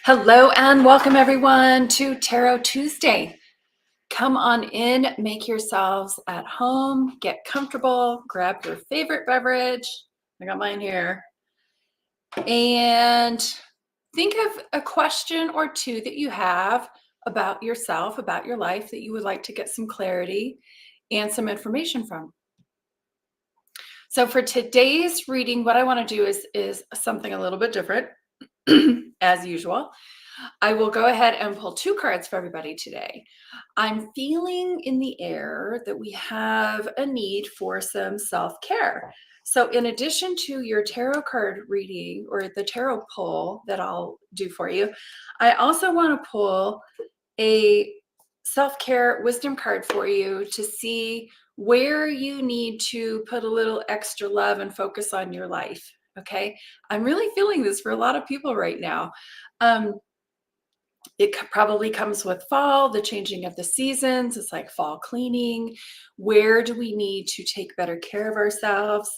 Hello and welcome everyone to Tarot Tuesday. Come on in, make yourselves at home, get comfortable, grab your favorite beverage. I got mine here. And think of a question or two that you have about yourself, about your life that you would like to get some clarity and some information from. So for today's reading, what I want to do is something a little bit different as usual. I will go ahead and pull two cards for everybody today. I'm feeling in the air that we have a need for some self-care. So in addition to your tarot card reading or the tarot pull that I'll do for you, I also want to pull a self-care wisdom card for you to see where you need to put a little extra love and focus on your life. Okay. I'm really feeling this for a lot of people right now. It probably comes with fall, the changing of the seasons. It's like fall cleaning. Where do we need to take better care of ourselves?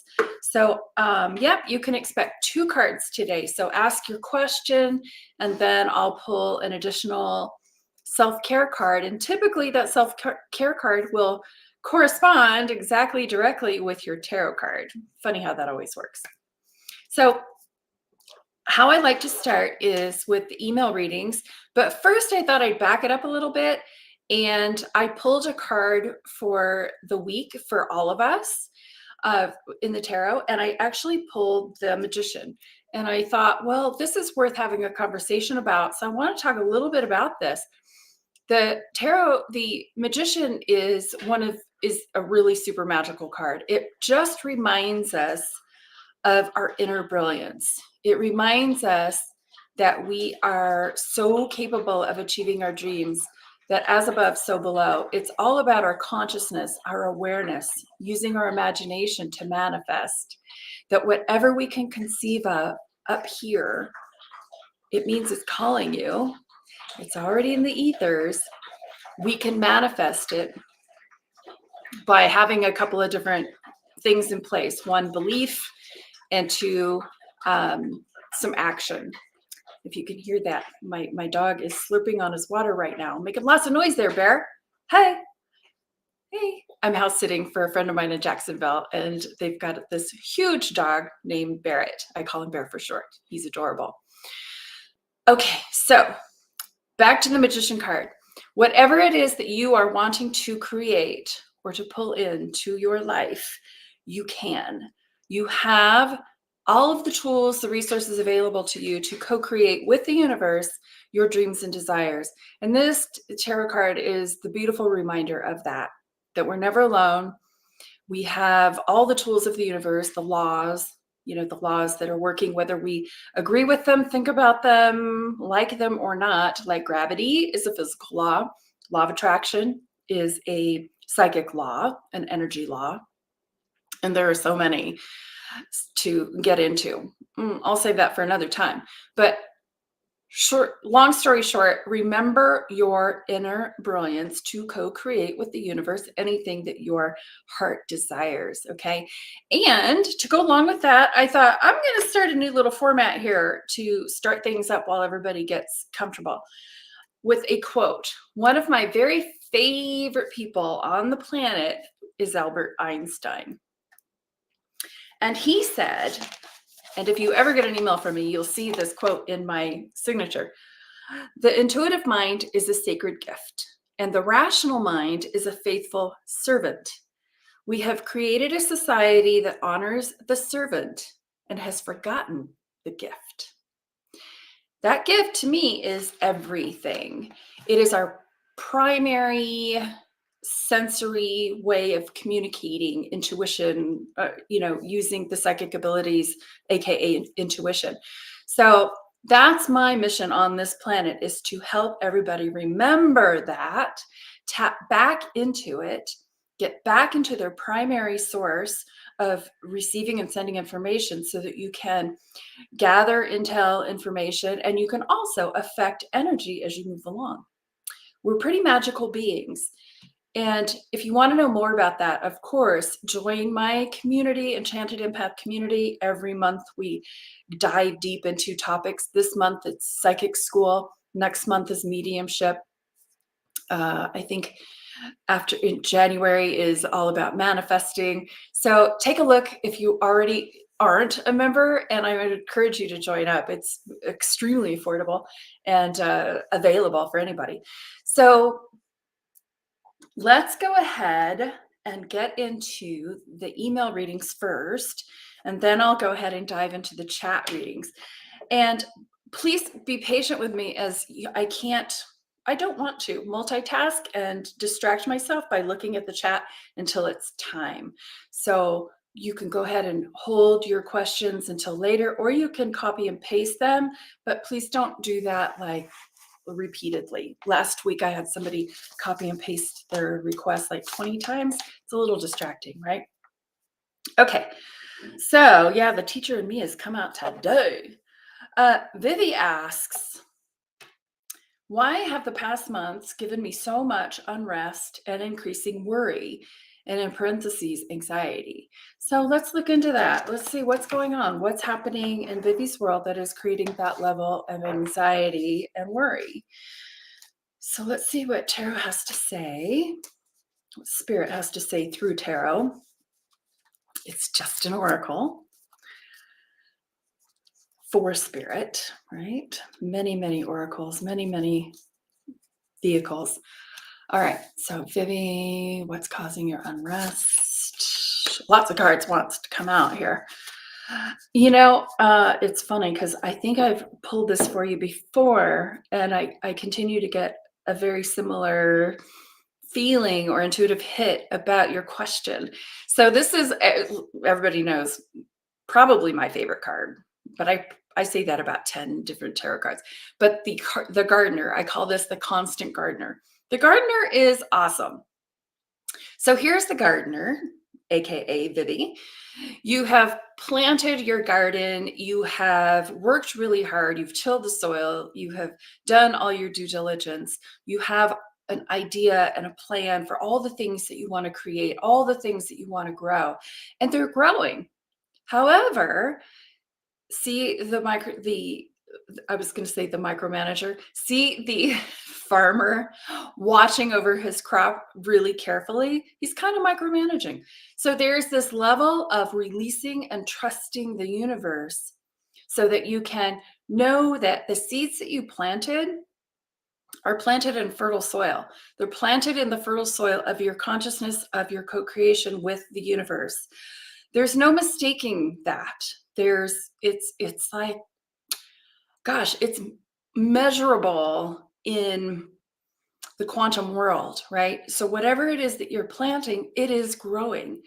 So, yep, you can expect two cards today. So ask your question, and then I'll pull an additional self-care card. And typically that self-care card will correspond exactly directly with your tarot card. Funny how that always works. So how I like to start is with the email readings, but first I thought I'd back it up a little bit, and I pulled a card for the week for all of us in the tarot, and I actually pulled the Magician, and I thought, well, this is worth having a conversation about, so I want to talk a little bit about this. The tarot, the Magician is a really super magical card. It just reminds us of our inner brilliance. It reminds us that we are so capable of achieving our dreams, that as above, so below. It's all about our consciousness, our awareness, using our imagination to manifest. That whatever we can conceive of up here, it means it's calling you. It's already in the ethers. We can manifest it by having a couple of different things in place. One, belief, and two, some action. If you can hear that, my dog is slurping on his water right now, making lots of noise there, Bear. Hey. I'm house sitting for a friend of mine in Jacksonville, and they've got this huge dog named Barrett. I call him Bear for short. He's adorable. Okay, so back to the Magician card. Whatever it is that you are wanting to create or to pull into your life, you can. You have all of the tools, the resources available to you to co-create with the universe your dreams and desires. And this tarot card is the beautiful reminder of that we're never alone. We have all the tools of the universe, the laws that are working, whether we agree with them, think about them, like them or not. Like gravity is a physical law. Law of attraction is a psychic law, an energy law. And there are so many to get into. I'll save that for another time. But long story short, remember your inner brilliance to co-create with the universe anything that your heart desires, okay? And to go along with that, I thought I'm going to start a new little format here to start things up while everybody gets comfortable with a quote. One of my very favorite people on the planet is Albert Einstein. And he said, and if you ever get an email from me, you'll see this quote in my signature. The intuitive mind is a sacred gift, and the rational mind is a faithful servant. We have created a society that honors the servant and has forgotten the gift. That gift to me is everything. It is our primary sensory way of communicating, intuition, using the psychic abilities, aka intuition. So that's my mission on this planet, is to help everybody remember that, tap back into it, get back into their primary source of receiving and sending information, so that you can gather intel information, and you can also affect energy as you move along. We're pretty magical beings. And if you want to know more about that, of course, join my community, Enchanted Empath community. Every month we dive deep into topics. This month it's psychic school. Next month is mediumship. I think after in January is all about manifesting. So take a look if you already aren't a member, and I would encourage you to join up. It's extremely affordable and available for anybody. So let's go ahead and get into the email readings first, and then I'll go ahead and dive into the chat readings. And please be patient with me as I don't want to multitask and distract myself by looking at the chat until it's time. So you can go ahead and hold your questions until later, or you can copy and paste them, but please don't do that like repeatedly. Last week I had somebody copy and paste their request like 20 times. It's a little distracting, right? Okay, so yeah, the teacher in me has come out today. Vivi asks, why have the past months given me so much unrest and increasing worry? And in parentheses, anxiety. So let's look into that. Let's see what's going on. What's happening in Vivi's world that is creating that level of anxiety and worry? So let's see what tarot has to say, what spirit has to say through tarot. It's just an oracle for spirit, right? Many, many oracles, many, many vehicles. All right, so Vivi, what's causing your unrest? Lots of cards wants to come out here. You know, it's funny because I think I've pulled this for you before, and I continue to get a very similar feeling or intuitive hit about your question. So this is, everybody knows, probably my favorite card, but I say that about 10 different tarot cards. But the gardener, I call this the constant gardener. The gardener is awesome. So here's the gardener, aka Vivi. You have planted your garden, you have worked really hard, you've tilled the soil, you have done all your due diligence, you have an idea and a plan for all the things that you want to create, all the things that you want to grow, and they're growing. However, see I was going to say the micromanager, see the farmer watching over his crop really carefully. He's kind of micromanaging. So there's this level of releasing and trusting the universe so that you can know that the seeds that you planted are planted in fertile soil. They're planted in the fertile soil of your consciousness, of your co-creation with the universe. There's no mistaking that. It's like, gosh, it's measurable in the quantum world, right? So whatever it is that you're planting, it is growing.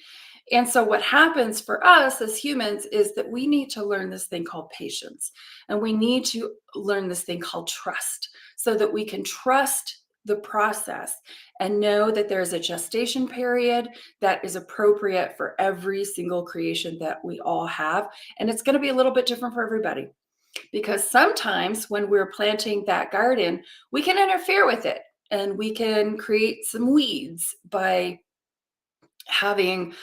And so what happens for us as humans is that we need to learn this thing called patience. And we need to learn this thing called trust so that we can trust the process and know that there's a gestation period that is appropriate for every single creation that we all have. And it's going to be a little bit different for everybody. Because sometimes when we're planting that garden, we can interfere with it and we can create some weeds by having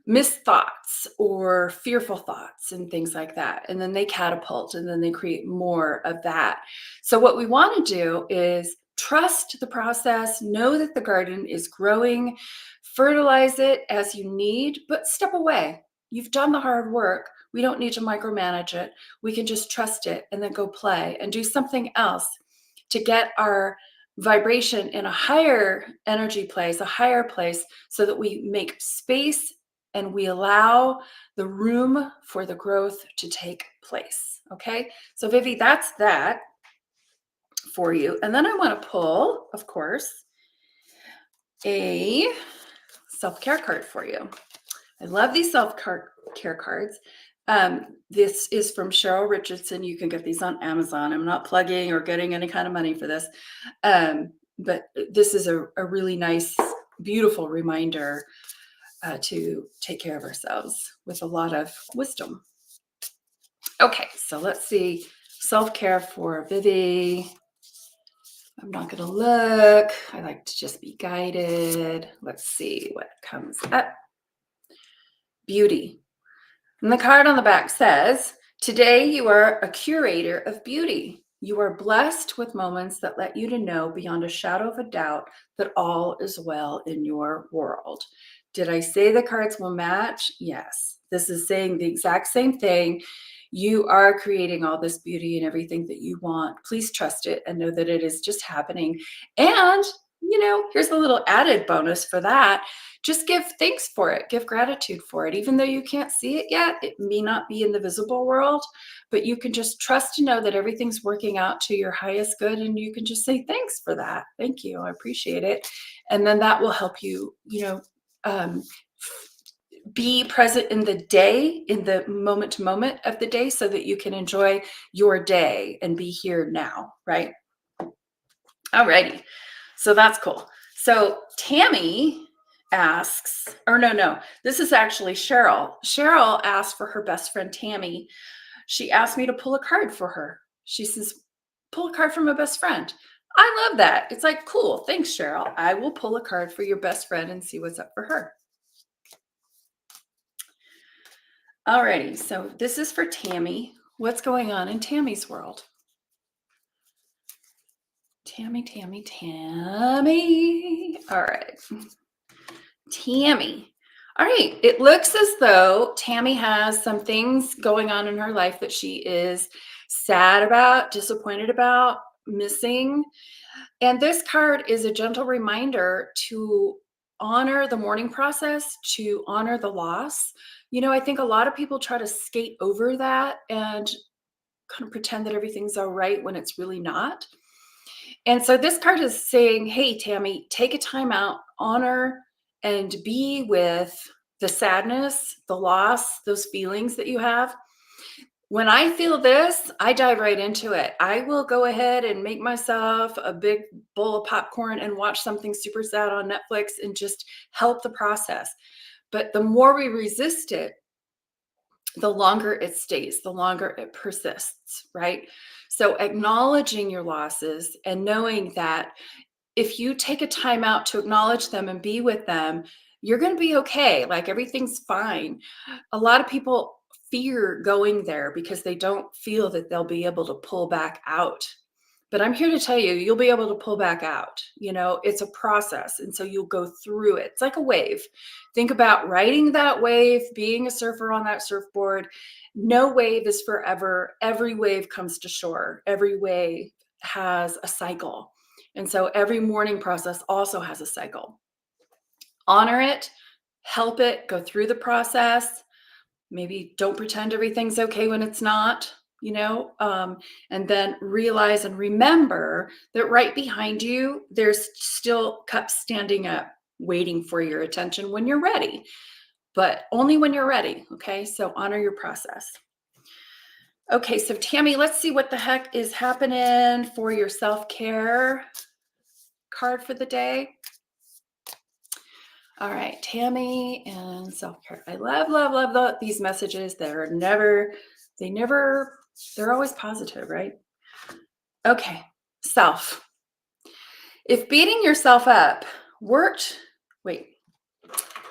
missed thoughts or fearful thoughts and things like that. And then they catapult and then they create more of that. So, what we want to do is trust the process, know that the garden is growing, fertilize it as you need, but step away. You've done the hard work. We don't need to micromanage it. We can just trust it and then go play and do something else to get our vibration in a higher energy place, a higher place, so that we make space and we allow the room for the growth to take place. Okay. So, Vivi, that's that for you. And then I want to pull, of course, a self-care card for you. I love these self-care cards. This is from Cheryl Richardson. You can get these on Amazon. I'm not plugging or getting any kind of money for this. But this is a really nice, beautiful reminder to take care of ourselves with a lot of wisdom. Okay, so let's see. Self-care for Vivi. I'm not going to look. I like to just be guided. Let's see what comes up. Beauty. And the card on the back says, today you are a curator of beauty. You are blessed with moments that let you to know beyond a shadow of a doubt that all is well in your world. Did I say the cards will match? Yes. This is saying the exact same thing. You are creating all this beauty and everything that you want. Please trust it and know that it is just happening. And, here's a little added bonus for that. Just give thanks for it, give gratitude for it. Even though you can't see it yet, it may not be in the visible world, but you can just trust to know that everything's working out to your highest good. And you can just say thanks for that. Thank you. I appreciate it. And then that will help you, um, be present in the day, in the moment to moment of the day, so that you can enjoy your day and be here now, right? Alrighty. So that's cool. So Tammy asks, or no, this is actually Cheryl. Cheryl asked for her best friend Tammy. She asked me to pull a card for her. She says, pull a card from a best friend. I love that. It's like, cool. Thanks, Cheryl. I will pull a card for your best friend and see what's up for her. Alrighty. So this is for Tammy. What's going on in Tammy's world? Tammy. All right. Tammy. All right. It looks as though Tammy has some things going on in her life that she is sad about, disappointed about, missing. And this card is a gentle reminder to honor the mourning process, to honor the loss. I think a lot of people try to skate over that and kind of pretend that everything's all right when it's really not. And so this card is saying, hey, Tammy, take a time out, honor and be with the sadness, the loss, those feelings that you have. When I feel this, I dive right into it. I will go ahead and make myself a big bowl of popcorn and watch something super sad on Netflix and just help the process. But the more we resist it, the longer it stays, the longer it persists, right? So acknowledging your losses and knowing that if you take a time out to acknowledge them and be with them, you're going to be okay. Like everything's fine. A lot of people fear going there because they don't feel that they'll be able to pull back out. But I'm here to tell you, you'll be able to pull back out. It's a process. And so you'll go through it. It's like a wave. Think about riding that wave, being a surfer on that surfboard. No wave is forever. Every wave comes to shore. Every wave has a cycle. And so every mourning process also has a cycle. Honor it, help it, go through the process. Maybe don't pretend everything's okay when it's not. And then realize and remember that right behind you, there's still cups standing up, waiting for your attention when you're ready, but only when you're ready. Okay. So honor your process. Okay. So Tammy, let's see what the heck is happening for your self-care card for the day. All right. Tammy and self-care. I love these messages. They're always positive, right? Okay, self. If beating yourself up worked,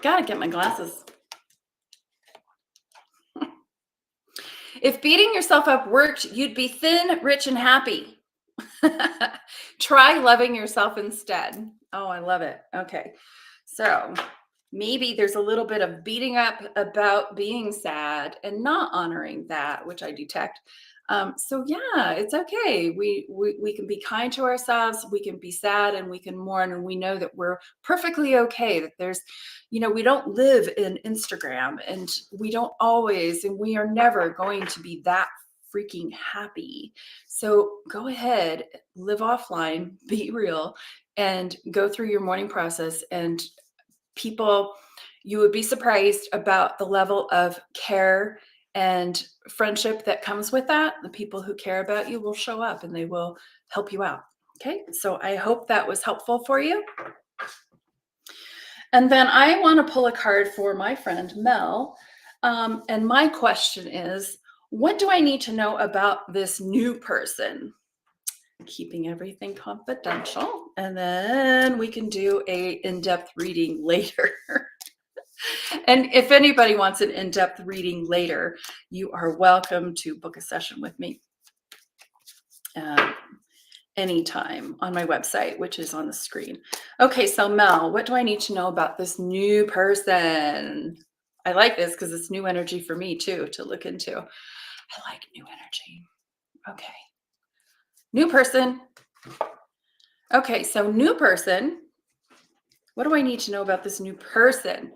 gotta get my glasses. If beating yourself up worked, you'd be thin, rich, and happy. Try loving yourself instead. Oh, I love it. Okay, so maybe there's a little bit of beating up about being sad and not honoring that, which I detect. So yeah, it's okay. We can be kind to ourselves. We can be sad and we can mourn, and we know that we're perfectly okay. That there's, we don't live in Instagram, and we don't always, and we are never going to be that freaking happy. So go ahead, live offline, be real, and go through your mourning process. And people, you would be surprised about the level of care and friendship that comes with that. The people who care about you will show up and they will help you out. Okay, so I hope that was helpful for you. And then I want to pull a card for my friend Mel. And my question is, what do I need to know about this new person? keeping everything confidential. And then we can do a in-depth reading later. And if anybody wants an in-depth reading later, you are welcome to book a session with me anytime on my website, which is on the screen. Okay, so Mel, what do I need to know about this new person? I like this because it's new energy for me too to look into. I like new energy. Okay. New person. Okay, so new person. What do I need to know about this new person?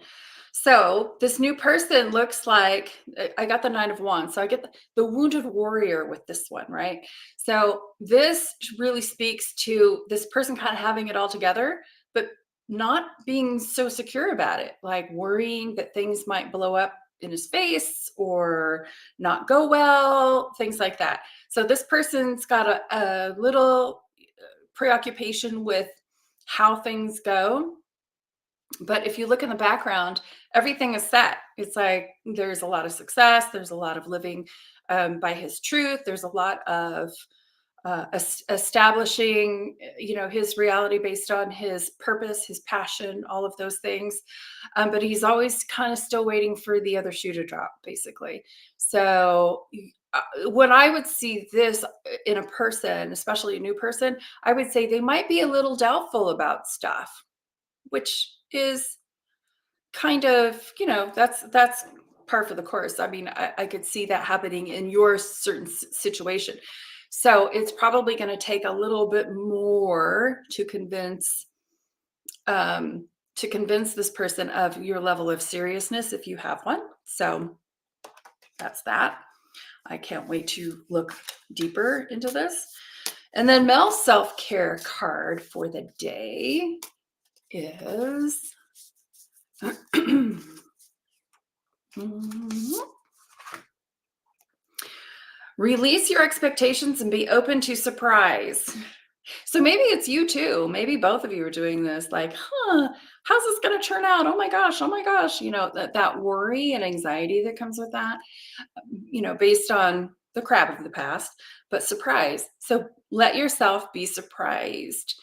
So this new person looks like, I got the 9 of Wands. So I get the wounded warrior with this one, right? So this really speaks to this person kind of having it all together, but not being so secure about it, like worrying that things might blow up in his face or not go well, things like that. So this person's got a little preoccupation with how things go. But if you look in the background, everything is set. It's like there's a lot of success. There's a lot of living by his truth. There's a lot of establishing, his reality based on his purpose, his passion, all of those things. But he's always kind of still waiting for the other shoe to drop, basically. So when I would see this in a person, especially a new person, I would say they might be a little doubtful about stuff, which is kind of, that's par for the course. I mean, I could see that happening in your certain situation. So it's probably going to take a little bit more to convince this person of your level of seriousness if you have one. So that's that. I can't wait to look deeper into this. And then Mel's self-care card for the day is release your expectations and be open to surprise. So maybe it's you too. Maybe both of you are doing this, like, how's this going to turn out? Oh my gosh. That worry and anxiety that comes with that, based on the crap of the past, but surprise. So let yourself be surprised.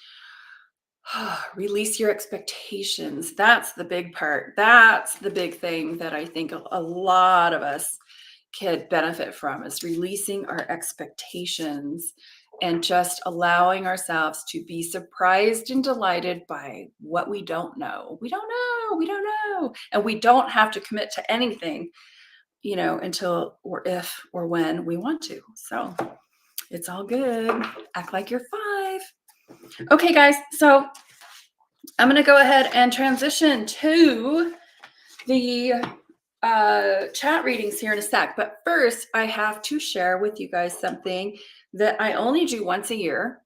Release your expectations. That's the big part. That's the big thing that I think a lot of us could benefit from, is releasing our expectations and just allowing ourselves to be surprised and delighted by what we don't know. We don't know. And we don't have to commit to anything, until or if or when we want to. So it's all good. Act like you're 5. Okay, guys, so I'm going to go ahead and transition to the chat readings here in a sec. But first, I have to share with you guys something that I only do once a year.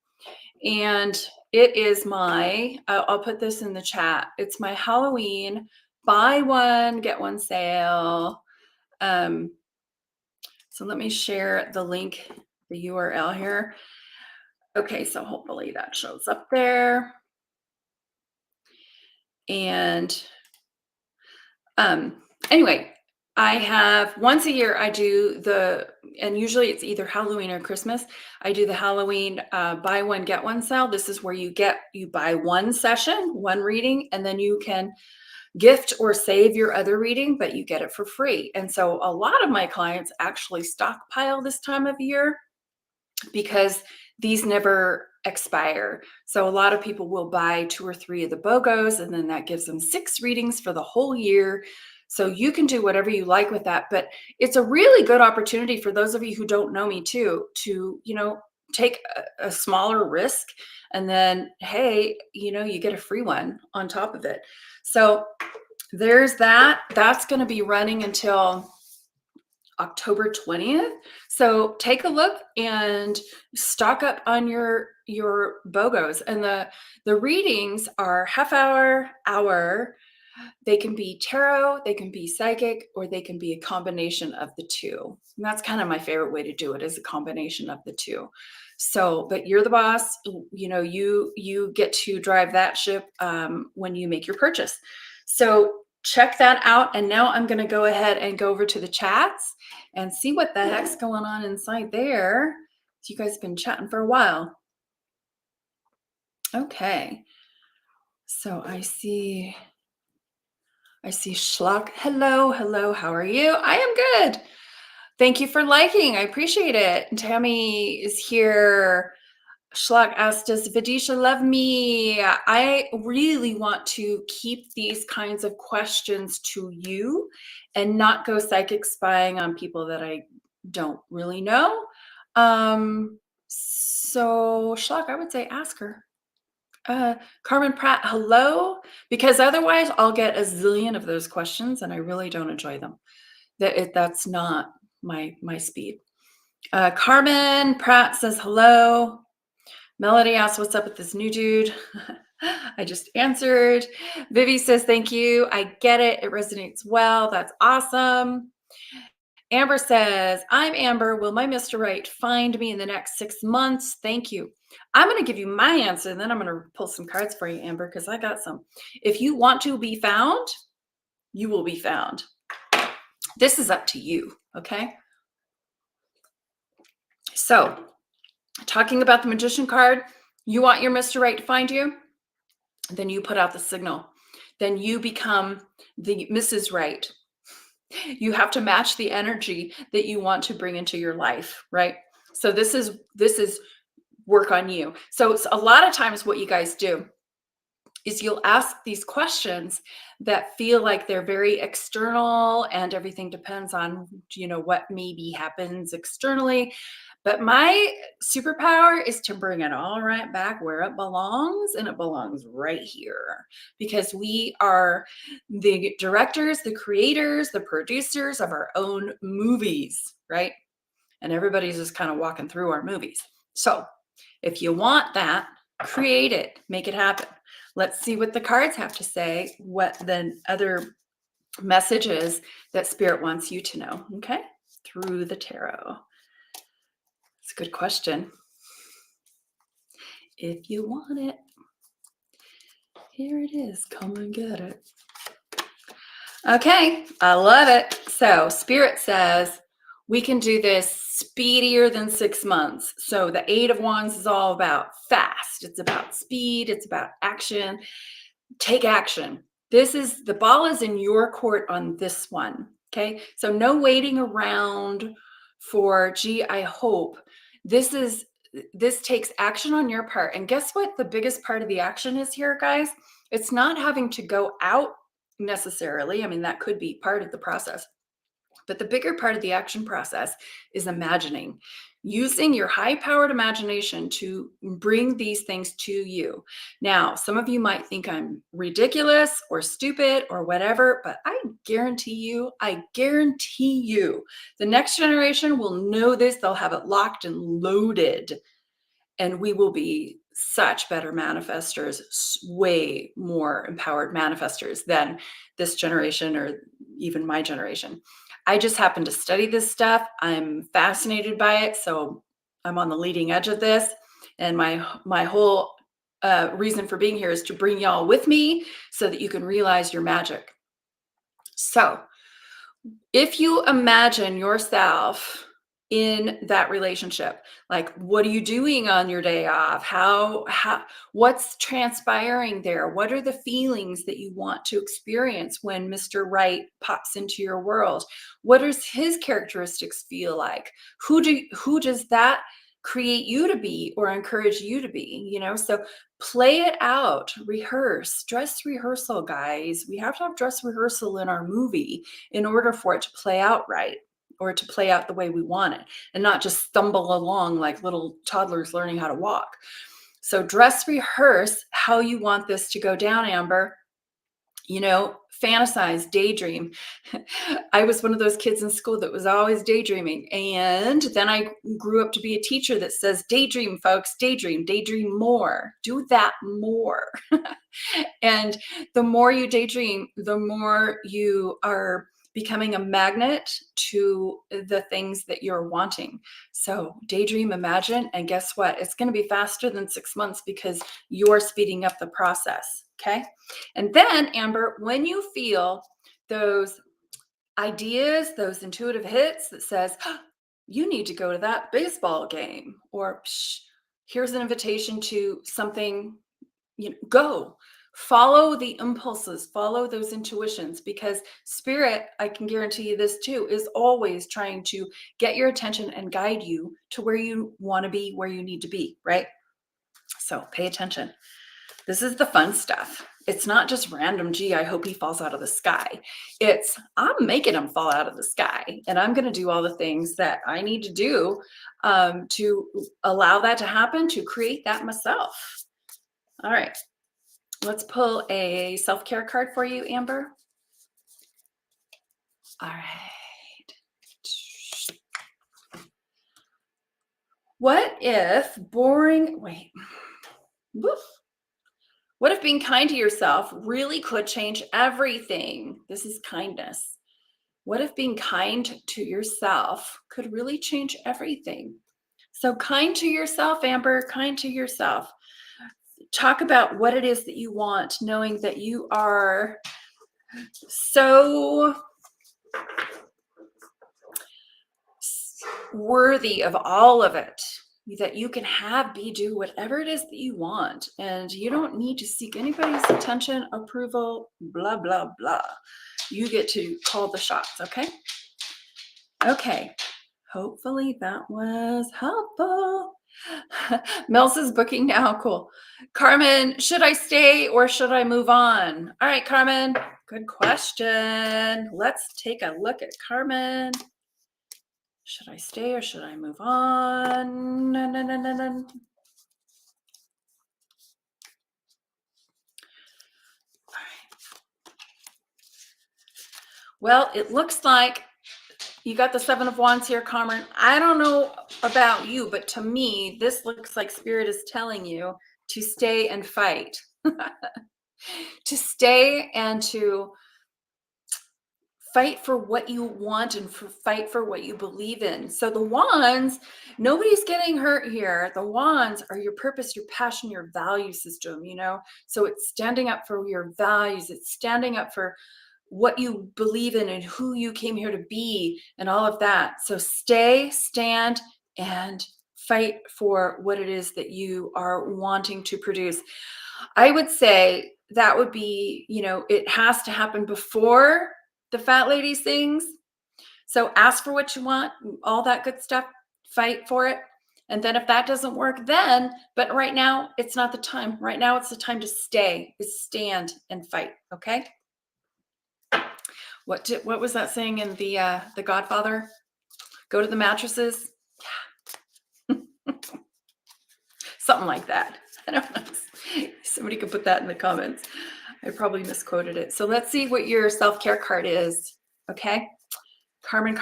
And it is I'll put this in the chat. It's my Halloween buy one, get one sale. So let me share the link, the URL here. Okay, so hopefully that shows up there. And anyway, I have once a year, I do and usually it's either Halloween or Christmas. I do the Halloween buy one, get one sale. This is where you buy one session, one reading, and then you can gift or save your other reading, but you get it for free. And so a lot of my clients actually stockpile this time of year because these never expire. So a lot of people will buy 2 or 3 of the BOGOs, and then that gives them 6 readings for the whole year. So you can do whatever you like with that. But it's a really good opportunity for those of you who don't know me too, to, take a smaller risk. And then, hey, you get a free one on top of it. So there's that. That's going to be running until October 20th. So take a look and stock up on your BOGOs. And the readings are half hour. They can be tarot, they can be psychic, or they can be a combination of the two. And that's kind of my favorite way to do it, is a combination of the two. So, but you're the boss, you get to drive that ship when you make your purchase. So check that out. And now I'm going to go ahead and go over to the chats and see what the heck's going on inside there. You guys have been chatting for a while. Okay. So I see Schlock. Hello, hello. How are you? I am good. Thank you for liking. I appreciate it. And Tammy is here. Schlock asked, does Vidisha love me? I really want to keep these kinds of questions to you and not go psychic spying on people that I don't really know. So Schlock, I would say ask her. Carmen Pratt, hello, because otherwise I'll get a zillion of those questions and I really don't enjoy them. That's not my speed. Carmen Pratt says hello. Melody asks, what's up with this new dude? I just answered. Vivi says, thank you. I get it. It resonates well. That's awesome. Amber says, I'm Amber. Will my Mr. Right find me in the next 6 months? Thank you. I'm going to give you my answer, and then I'm going to pull some cards for you, Amber, because I got some. If you want to be found, you will be found. This is up to you, okay? So, talking about the Magician card, you want your Mr. Right to find you? Then you put out the signal. Then you become the Mrs. Right. You have to match the energy that you want to bring into your life, right? So this is work on you. So a lot of times what you guys do is you'll ask these questions that feel like they're very external and everything depends on, what maybe happens externally. But my superpower is to bring it all right back where it belongs, and it belongs right here because we are the directors, the creators, the producers of our own movies, right? And everybody's just kind of walking through our movies. So if you want that, create it, make it happen. Let's see what the cards have to say, what the other messages that Spirit wants you to know, okay? Through the tarot. It's a good question. If you want it, here it is. Come and get it. Okay, I love it. So Spirit says we can do this speedier than 6 months. So the 8 of Wands is all about fast. It's about speed. It's about action. Take action. The ball is in your court on this one. Okay, so no waiting around for, gee, I hope. This takes action on your part. And guess what the biggest part of the action is here, guys? It's not having to go out necessarily. I mean, that could be part of the process. But the bigger part of the action process is imagining, using your high-powered imagination to bring these things to you. Now, some of you might think I'm ridiculous or stupid or whatever, but I guarantee you, the next generation will know this. They'll have it locked and loaded, and we will be such better manifestors, way more empowered manifestors than this generation or even my generation. I just happen to study this stuff. I'm fascinated by it. So I'm on the leading edge of this. And my whole reason for being here is to bring y'all with me so that you can realize your magic. So if you imagine yourself in that relationship, like, what are you doing on your day off? What's transpiring there? What are the feelings that you want to experience when Mr. Right pops into your world? What does his characteristics feel like? Who does that create you to be or encourage you to be? So play it out, rehearse, dress rehearsal, guys. We have to have dress rehearsal in our movie in order for it to play out right, or to play out the way we want it, and not just stumble along like little toddlers learning how to walk. So dress rehearse how you want this to go down, Amber. Fantasize, daydream. I was one of those kids in school that was always daydreaming. And then I grew up to be a teacher that says, daydream, folks, daydream more. Do that more. And the more you daydream, the more you are becoming a magnet to the things that you're wanting. So daydream, imagine, and guess what? It's going to be faster than 6 months because you're speeding up the process. Okay. And then, Amber, when you feel those ideas, those intuitive hits that says, you need to go to that baseball game, or here's an invitation to something go. Follow the impulses, follow those intuitions, because spirit, I can guarantee you this too, is always trying to get your attention and guide you to where you want to be, where you need to be, right? So pay attention. This is the fun stuff. It's not just random, gee, I hope he falls out of the sky. It's, I'm making him fall out of the sky, and I'm going to do all the things that I need to do to allow that to happen, to create that myself. All right. Let's pull a self-care card for you, Amber. All right. What if what if being kind to yourself really could change everything? This is kindness. What if being kind to yourself could really change everything? So kind to yourself, Amber, kind to yourself. Talk about what it is that you want, knowing that you are so worthy of all of it, that you can do whatever it is that you want, and you don't need to seek anybody's attention, approval, blah, blah, blah. You get to call the shots, okay? Okay, hopefully that was helpful. Mills is booking now, cool. Carmen, should I stay or should I move on? All right, Carmen, good question. Let's take a look at Carmen. Should I stay or should I move on? No. Well, it looks like you got the 7 of Wands here, Carmen. I don't know about you, but to me, this looks like Spirit is telling you to stay and fight. To stay and to fight for what you want and fight for what you believe in. So the Wands, nobody's getting hurt here. The Wands are your purpose, your passion, your value system, So it's standing up for your values. It's standing up for what you believe in and who you came here to be and all of that. So stand, and fight for what it is that you are wanting to produce. I would say that would be, it has to happen before the fat lady sings. So ask for what you want, all that good stuff, fight for it. And then if that doesn't work, but right now it's not the time. Right now it's the time to stand and fight. Okay. What was that saying in the Godfather? Go to the mattresses. Yeah. Something like that. I don't know. Somebody could put that in the comments. I probably misquoted it. So let's see what your self-care card is. Okay. Carmen.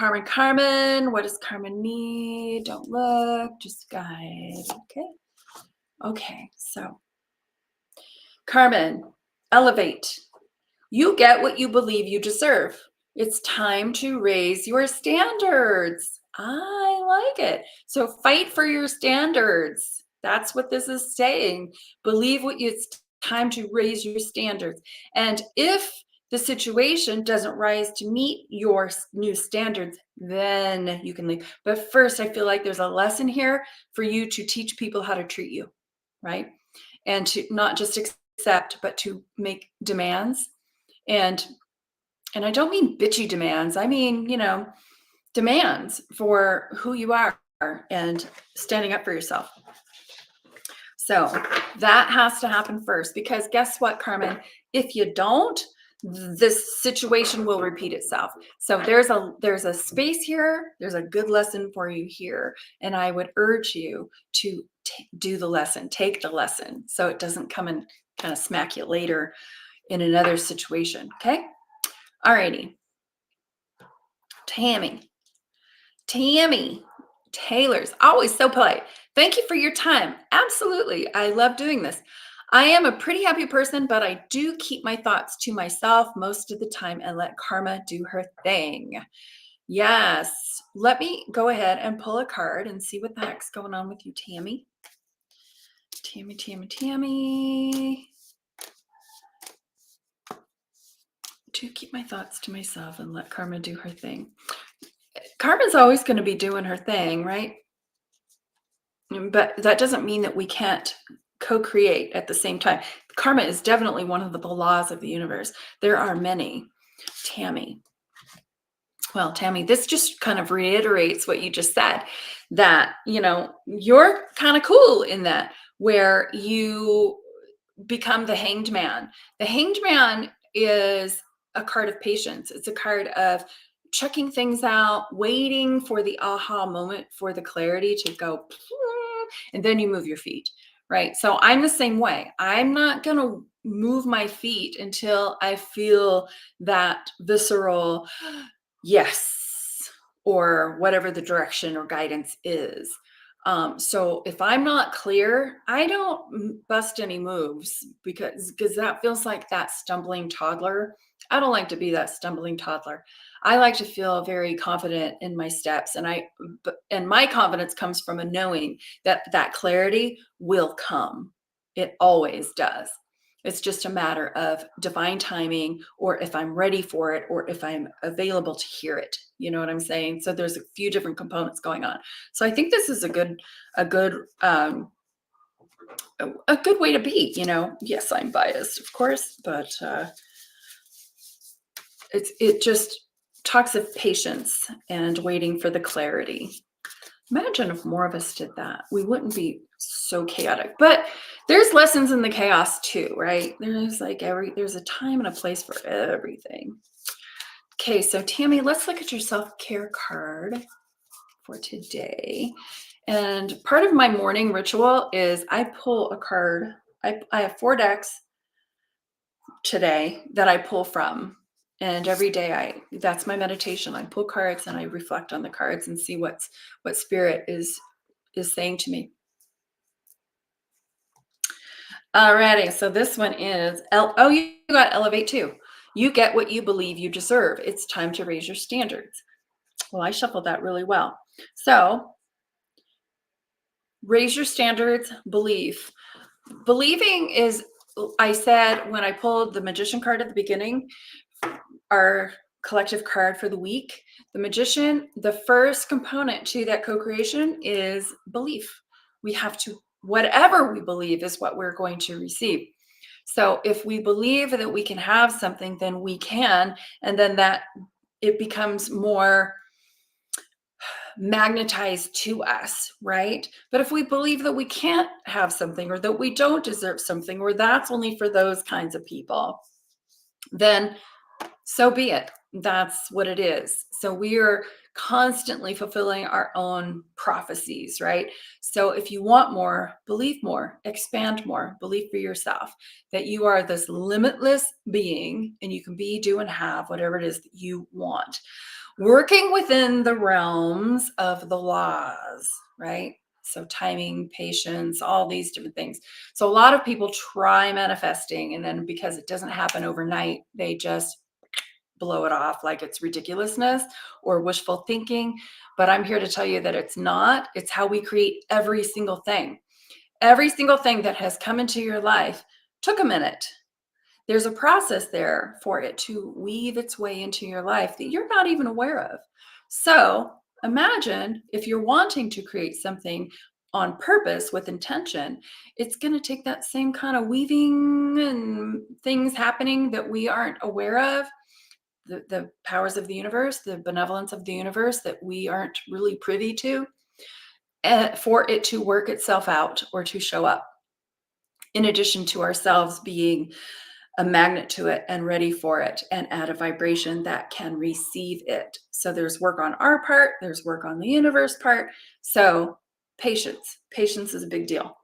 What does Carmen need? Don't look, just guide. Okay. So Carmen, elevate. You get what you believe you deserve. It's time to raise your standards. I like it. So fight for your standards. That's what this is saying. It's time to raise your standards. And if the situation doesn't rise to meet your new standards, then you can leave. But first, I feel like there's a lesson here for you to teach people how to treat you, right? And to not just accept, but to make demands. And I don't mean bitchy demands. I mean, demands for who you are and standing up for yourself. So that has to happen first, because guess what, Carmen? If you don't, this situation will repeat itself. So there's a space here. There's a good lesson for you here. And I would urge you to do the lesson, take the lesson, so it doesn't come and kind of smack you later in another situation. Okay. All righty. Tammy Taylor's always so polite. Thank you for your time. Absolutely. I love doing this. I am a pretty happy person, but I do keep my thoughts to myself most of the time and let karma do her thing. Yes. Let me go ahead and pull a card and see what the heck's going on with you, Tammy. Tammy. To keep my thoughts to myself and let karma do her thing. Karma's always going to be doing her thing, right? But that doesn't mean that we can't co-create at the same time. Karma is definitely one of the laws of the universe. There are many. Tammy. Well, Tammy, this just kind of reiterates what you just said, that, you're kind of cool in that, where you become the hanged man. The hanged man is a card of patience. It's a card of checking things out, waiting for the aha moment, for the clarity to go, and then you move your feet, right? So I'm the same way. I'm not going to move my feet until I feel that visceral yes, or whatever the direction or guidance is. So if I'm not clear, I don't bust any moves because that feels like that stumbling toddler. I don't like to be that stumbling toddler. I like to feel very confident in my steps, and my confidence comes from a knowing that clarity will come. It always does. It's just a matter of divine timing, or if I'm ready for it, or if I'm available to hear it. You know what I'm saying? So there's a few different components going on. So I think this is a good way to be. Yes, I'm biased, of course, but it just talks of patience and waiting for the clarity. Imagine if more of us did that. We wouldn't be so chaotic. But there's lessons in the chaos too, right? There's a time and a place for everything. Okay, so Tammy, let's look at your self-care card for today. And part of my morning ritual is I pull a card. I have 4 decks today that I pull from. And every day that's my meditation. I pull cards and I reflect on the cards and see what spirit is saying to me. Alrighty, so this one is you got elevate too. You get what you believe you deserve. It's time to raise your standards. Well, I shuffled that really well. So raise your standards, belief. Believing is, I said when I pulled the Magician card at the beginning, our collective card for the week, the Magician, the first component to that co-creation is belief. We have to, whatever we believe is what we're going to receive. So if we believe that we can have something, then we can, and then that it becomes more magnetized to us, right? But if we believe that we can't have something, or that we don't deserve something, or that's only for those kinds of people, then so be it. That's what it is. So we are constantly fulfilling our own prophecies, right? So if you want more, believe more, expand more, believe for yourself that you are this limitless being and you can be, do, and have whatever it is that you want. Working within the realms of the laws, right? So timing, patience, all these different things. So a lot of people try manifesting, and then because it doesn't happen overnight, they just blow it off like it's ridiculousness or wishful thinking. But I'm here to tell you that it's not. It's how we create every single thing. Every single thing that has come into your life took a minute. There's a process there for it to weave its way into your life that you're not even aware of. So imagine if you're wanting to create something on purpose with intention, it's going to take that same kind of weaving and things happening that we aren't aware of, the powers of the universe, the benevolence of the universe that we aren't really privy to, for it to work itself out or to show up. In addition to ourselves being a magnet to it and ready for it and at a vibration that can receive it. So there's work on our part, there's work on the universe part. So patience is a big deal.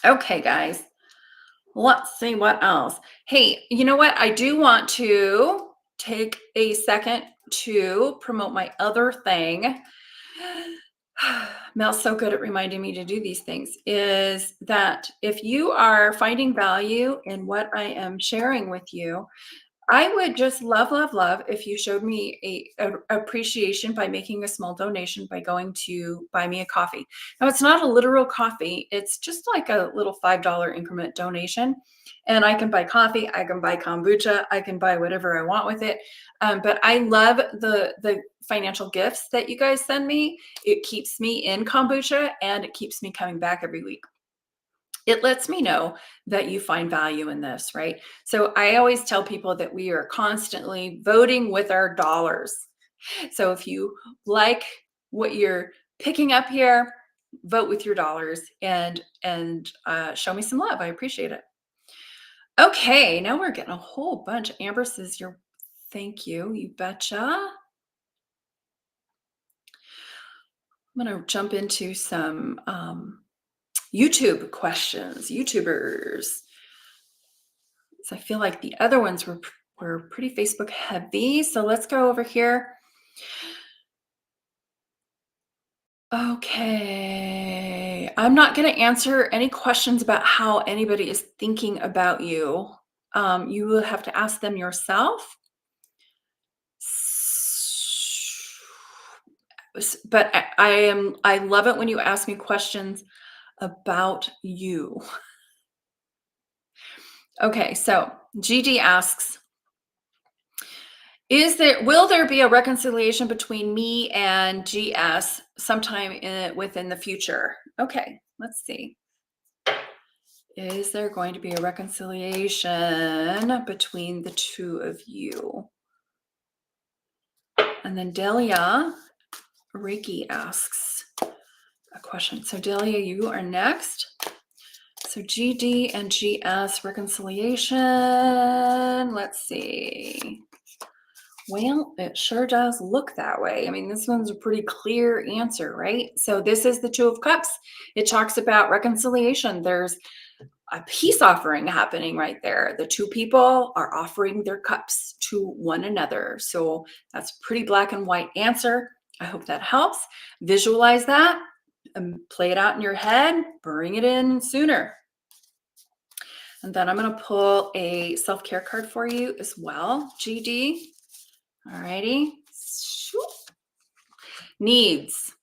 Okay, guys, let's see what else. Hey, you know what? I do want to take a second to promote my other thing. Mel's so good at reminding me to do these things, is that if you are finding value in what I am sharing with you, I would just love, love, love if you showed me a appreciation by making a small donation by going to buy me a coffee. Now, it's not a literal coffee. It's just like a little $5 increment donation. And I can buy coffee, I can buy kombucha, I can buy whatever I want with it. But I love the financial gifts that you guys send me. It keeps me in kombucha and it keeps me coming back every week. it lets me know that you find value in this, right? So I always tell people that we are constantly voting with our dollars. So if you like what you're picking up here, vote with your dollars and show me some love. I appreciate it. Okay, now we're getting a whole bunch. Amber says your thank you. You betcha. I'm going to jump into some YouTube questions, YouTubers. So I feel like the other ones were pretty Facebook heavy. So let's go over here. Okay. I'm not going to answer any questions about how anybody is thinking about you. You will have to ask them yourself. But I love it when you ask me questions about you. Okay, so GD asks, will there be a reconciliation between me and GS sometime within the future? Okay, let's see. Is there going to be a reconciliation between the two of you? And then Delia Reiki asks a question. So Delia, you are next. So GD and GS reconciliation. Let's see. Well, it sure does look that way. I mean, this one's a pretty clear answer, right? So this is the Two of Cups. It talks about reconciliation. There's a peace offering happening right there. The two people are offering their cups to one another. So that's a pretty black and white answer. I hope that helps. Visualize that and play it out in your head. Bring it in sooner. And then I'm going to pull a self-care card for you as well, GD. All righty. Needs.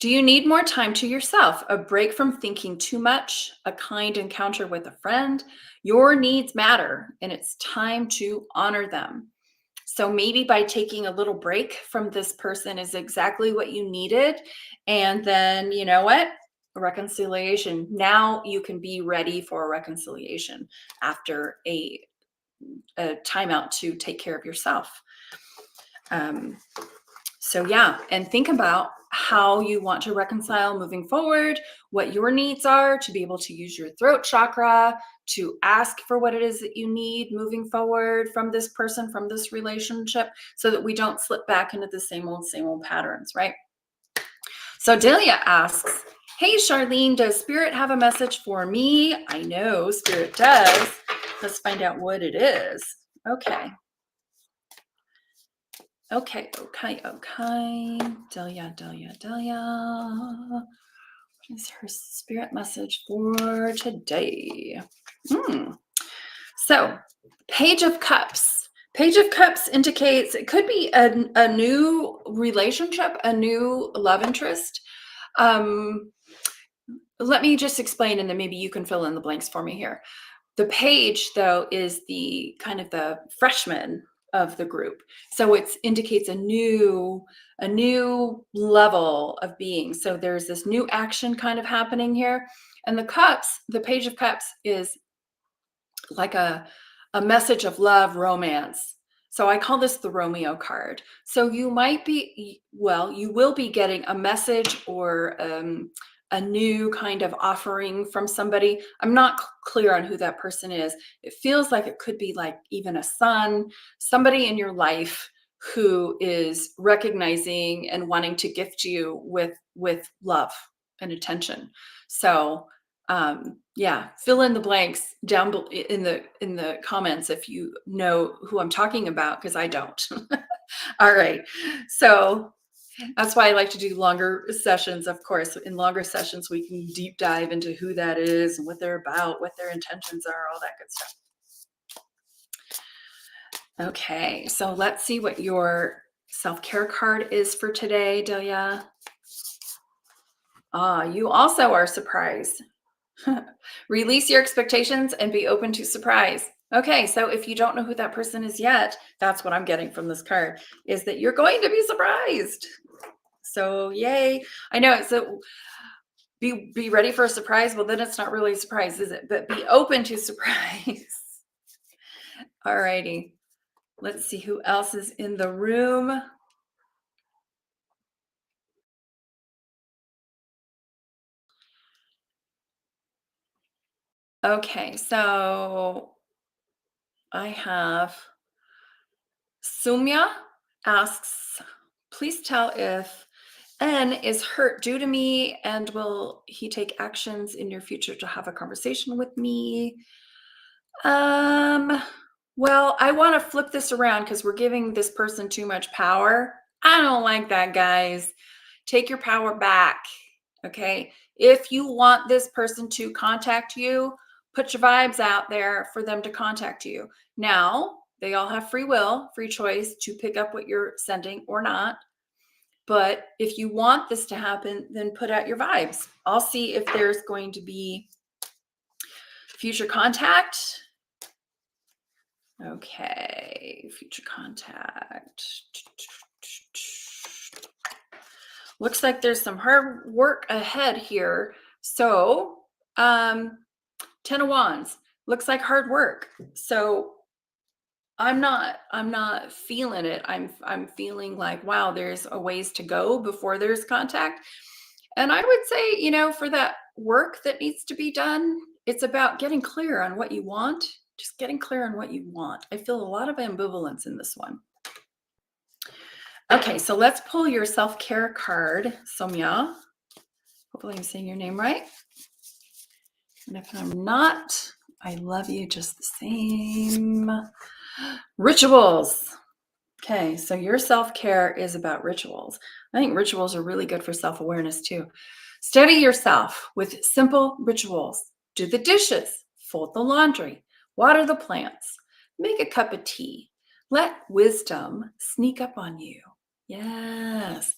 Do you need more time to yourself? A break from thinking too much? A kind encounter with a friend? Your needs matter, and it's time to honor them. So maybe by taking a little break from this person is exactly what you needed. And then, you know what? A reconciliation. Now you can be ready for a reconciliation after a timeout to take care of yourself. So yeah, and think about how you want to reconcile moving forward, what your needs are to be able to use your throat chakra to ask for what it is that you need moving forward from this person, from this relationship, so that we don't slip back into the same old patterns, right? So Delia asks, hey, Charlene, does Spirit have a message for me? I know Spirit does. Let's find out what it is. Okay. Delia. What is her spirit message for today? So, Page of Cups. Page of Cups indicates it could be a new relationship, a new love interest. Let me just explain, and then maybe you can fill in the blanks for me here. The page, though, is the kind of the freshman of the group. So it indicates a new level of being. So there's this new action kind of happening here. And the cups, the Page of Cups is like a message of love, romance. So I call this the Romeo card. So you might be, you will be getting a message or a new kind of offering from somebody. I'm not clear on who that person is. It feels like it could be like even a son, somebody in your life who is recognizing and wanting to gift you with love and attention. So fill in the blanks down in the comments if you know who I'm talking about, because I don't. All right. So that's why I like to do longer sessions. Of course, in longer sessions, we can deep dive into who that is and what they're about, what their intentions are, all that good stuff. Okay, so let's see what your self-care card is for today, Delia. You also are surprised. Release your expectations and be open to surprise. Okay, so if you don't know who that person is yet, that's what I'm getting from this card, is that you're going to be surprised. So yay. I know. So be ready for a surprise. Well, then it's not really a surprise, is it? But be open to surprise. All righty. Let's see who else is in the room. Okay, so I have Sumya asks, please tell if N is hurt due to me, and will he take actions in your future to have a conversation with me? Well, I want to flip this around because we're giving this person too much power. I don't like that, guys. Take your power back. Okay. If you want this person to contact you, put your vibes out there for them to contact you. Now, they all have free will, free choice to pick up what you're sending or not. But if you want this to happen, then put out your vibes. I'll see if there's going to be future contact. Okay, future contact. Looks like there's some hard work ahead here. So, 10 of Wands. Looks like hard work. So I'm not feeling it. I'm feeling like, wow, there's a ways to go before there's contact. And I would say, for that work that needs to be done, it's about getting clear on what you want. Just getting clear on what you want. I feel a lot of ambivalence in this one. Okay, so let's pull your self-care card, Somya. Hopefully I'm saying your name right. And if I'm not, I love you just the same. Rituals. Okay, so your self-care is about rituals. I think rituals are really good for self-awareness too. Steady yourself with simple rituals. Do the dishes, fold the laundry, water the plants, make a cup of tea. Let wisdom sneak up on you. Yes.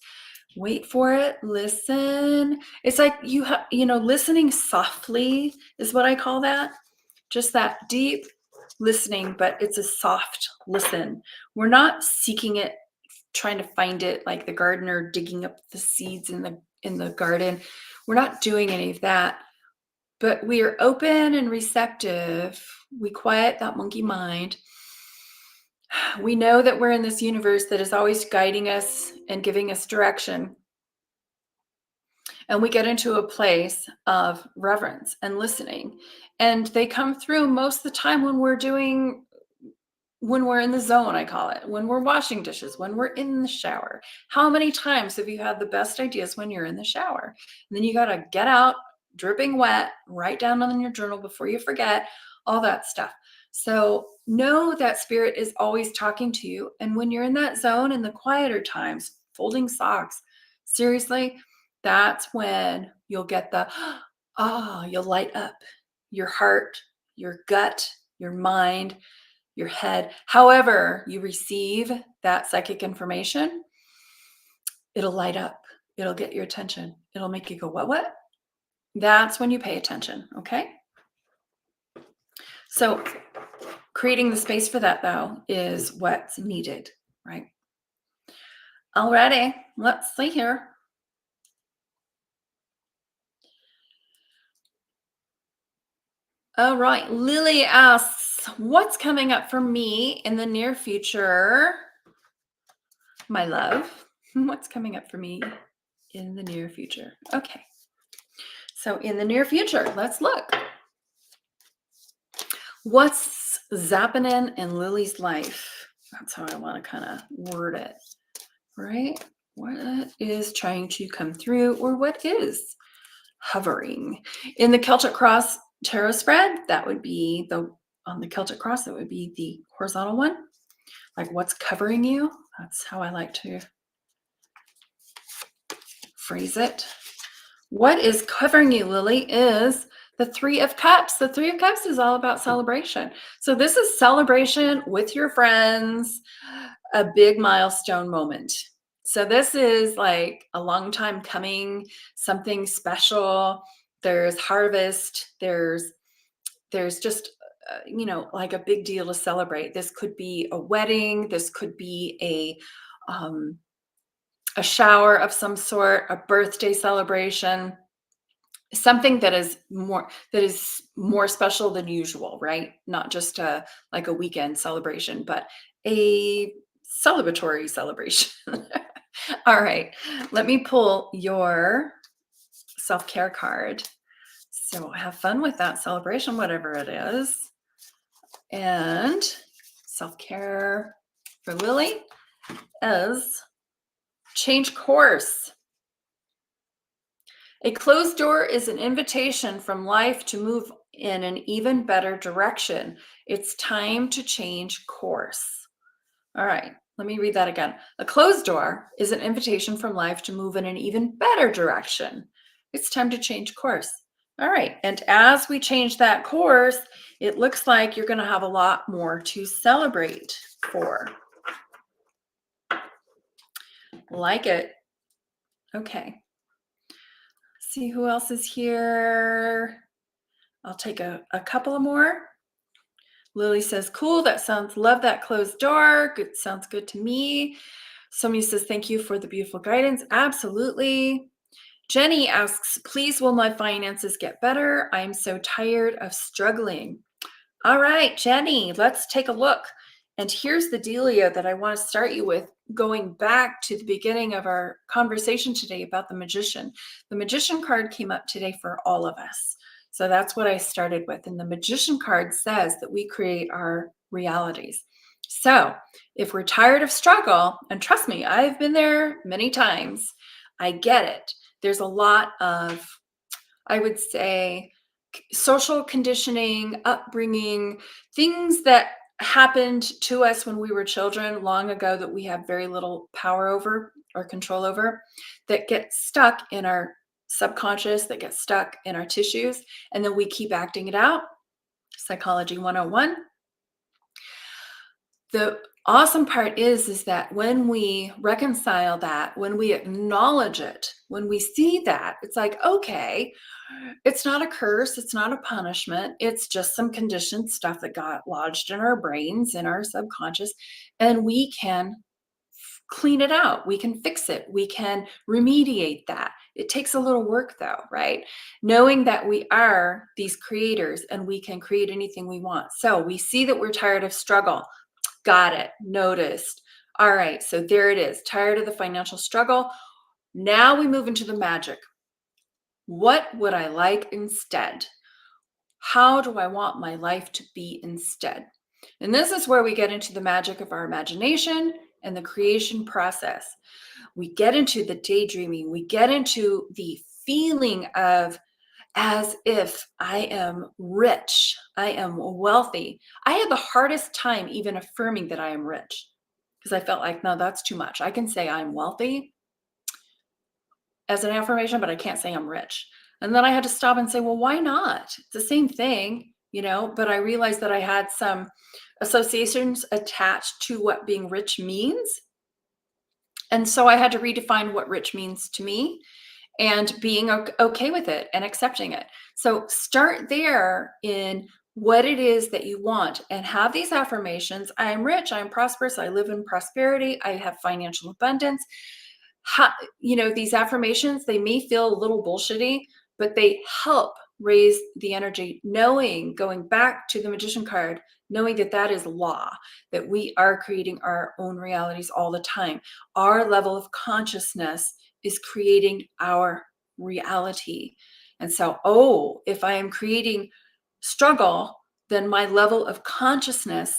Wait for it, listen. It's like listening softly is what I call that. Just that deep listening, but it's a soft listen. We're not seeking it, trying to find it like the gardener digging up the seeds in the garden. We're not doing any of that, but we are open and receptive. We quiet that monkey mind. We know that we're in this universe that is always guiding us and giving us direction. And we get into a place of reverence and listening. And they come through most of the time when we're in the zone, I call it, when we're washing dishes, when we're in the shower. How many times have you had the best ideas when you're in the shower? And then you got to get out, dripping wet, write down on your journal before you forget, all that stuff. So know that spirit is always talking to you. And when you're in that zone in the quieter times, folding socks, seriously, that's when you'll get you'll light up your heart, your gut, your mind, your head. However you receive that psychic information, it'll light up. It'll get your attention. It'll make you go, what? That's when you pay attention, okay? So creating the space for that, though, is what's needed, right? Alrighty, let's see here. All right, Lily asks, what's coming up for me in the near future? My love, what's coming up for me in the near future? Okay, so in the near future, let's look. What's zapping in Lily's life? That's how I want to kind of word it, right? What is trying to come through, or what is hovering? In the Celtic Cross tarot spread, that would be on the Celtic Cross, that would be the horizontal one. Like what's covering you? That's how I like to phrase it. What is covering you, Lily, is the Three of Cups. The Three of Cups is all about celebration. So this is celebration with your friends, a big milestone moment. So this is like a long time coming, something special. There's harvest. There's just, like a big deal to celebrate. This could be a wedding. This could be a shower of some sort, a birthday celebration. something that is more special than usual, right? Not just like a weekend celebration, but a celebratory celebration. All right, let me pull your self-care card. So have fun with that celebration, whatever it is. And self-care for Lily is change course. A closed door is an invitation from life to move in an even better direction. It's time to change course. All right, let me read that again. A closed door is an invitation from life to move in an even better direction. It's time to change course. All right, and as we change that course, it looks like you're going to have a lot more to celebrate for. Like it. Okay. See who else is here. I'll take a couple of more. Lily says, cool, love that closed door. Good, sounds good to me. Somebody says, thank you for the beautiful guidance. Absolutely. Jenny asks, please, will my finances get better? I'm so tired of struggling. All right, Jenny, let's take a look. And here's the dealio that I want to start you with, going back to the beginning of our conversation today about the magician. The magician card came up today for all of us. So that's what I started with. And the magician card says that we create our realities. So if we're tired of struggle, and trust me, I've been there many times, I get it. There's a lot of, I would say, social conditioning, upbringing, things that happened to us when we were children long ago that we have very little power over or control over, that get stuck in our subconscious, that get stuck in our tissues, and then we keep acting it out. Psychology 101. The awesome part is that when we reconcile that, when we acknowledge it, when we see that, it's like, okay, it's not a curse, it's not a punishment, it's just some conditioned stuff that got lodged in our brains, in our subconscious, and we can clean it out, we can fix it, we can remediate that. It takes a little work though, right? Knowing that we are these creators and we can create anything we want. So we see that we're tired of struggle. Got it. Noticed. All right. So there it is. Tired of the financial struggle. Now we move into the magic. What would I like instead? How do I want my life to be instead? And this is where we get into the magic of our imagination and the creation process. We get into the daydreaming. We get into the feeling of as if I am rich, I am wealthy. I had the hardest time even affirming that I am rich because I felt like, no, that's too much. I can say I'm wealthy as an affirmation, but I can't say I'm rich. And then I had to stop and say, well, why not? It's the same thing, but I realized that I had some associations attached to what being rich means. And so I had to redefine what rich means to me and being okay with it and accepting it. So start there in what it is that you want and have these affirmations. I am rich, I am prosperous, I live in prosperity, I have financial abundance. These affirmations, they may feel a little bullshitty, but they help raise the energy, going back to the magician card, knowing that that is law, that we are creating our own realities all the time. Our level of consciousness is creating our reality. And so, if I am creating struggle, then my level of consciousness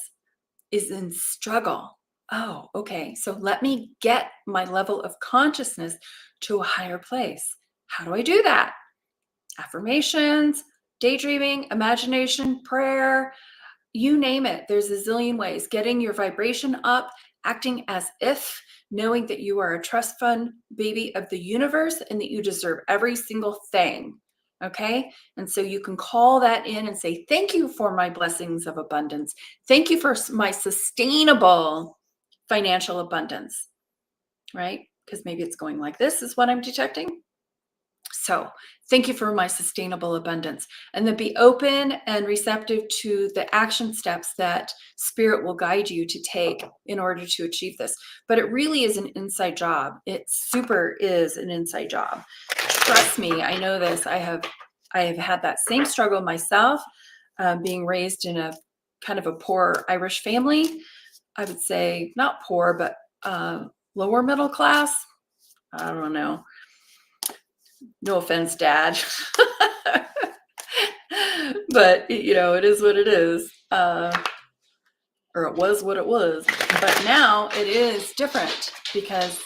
is in struggle. Oh, okay. So let me get my level of consciousness to a higher place. How do I do that? Affirmations, daydreaming, imagination, prayer, you name it. There's a zillion ways. Getting your vibration up, acting as if, knowing that you are a trust fund baby of the universe and that you deserve every single thing. Okay. And so you can call that in and say, thank you for my blessings of abundance. Thank you for my sustainable financial abundance, right? Because maybe it's going like this is what I'm detecting. So thank you for my sustainable abundance. And then be open and receptive to the action steps that spirit will guide you to take in order to achieve this. But it really is an inside job. It super is an inside job. trust me, I know this. I have had that same struggle myself, being raised in a kind of a poor Irish family. I would say not poor, but lower middle class. I don't know. No offense, Dad. But, you know, it is what it is. Or it was what it was. But now it is different because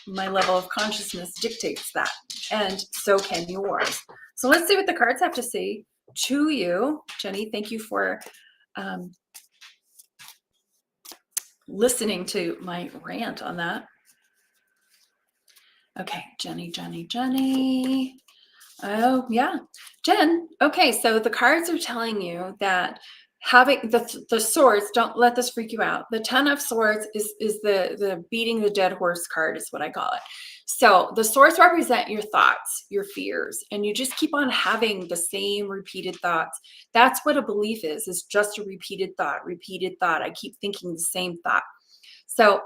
my level of consciousness dictates that. And so can yours. So let's see what the cards have to say to you. Jenny, thank you for listening to my rant on that. Okay, Jenny. Oh, yeah. Jen, okay, so the cards are telling you that having the swords, don't let this freak you out. The 10 of swords is the beating the dead horse card is what I call it. So the swords represent your thoughts, your fears, and you just keep on having the same repeated thoughts. That's what a belief is just a repeated thought. I keep thinking the same thought. So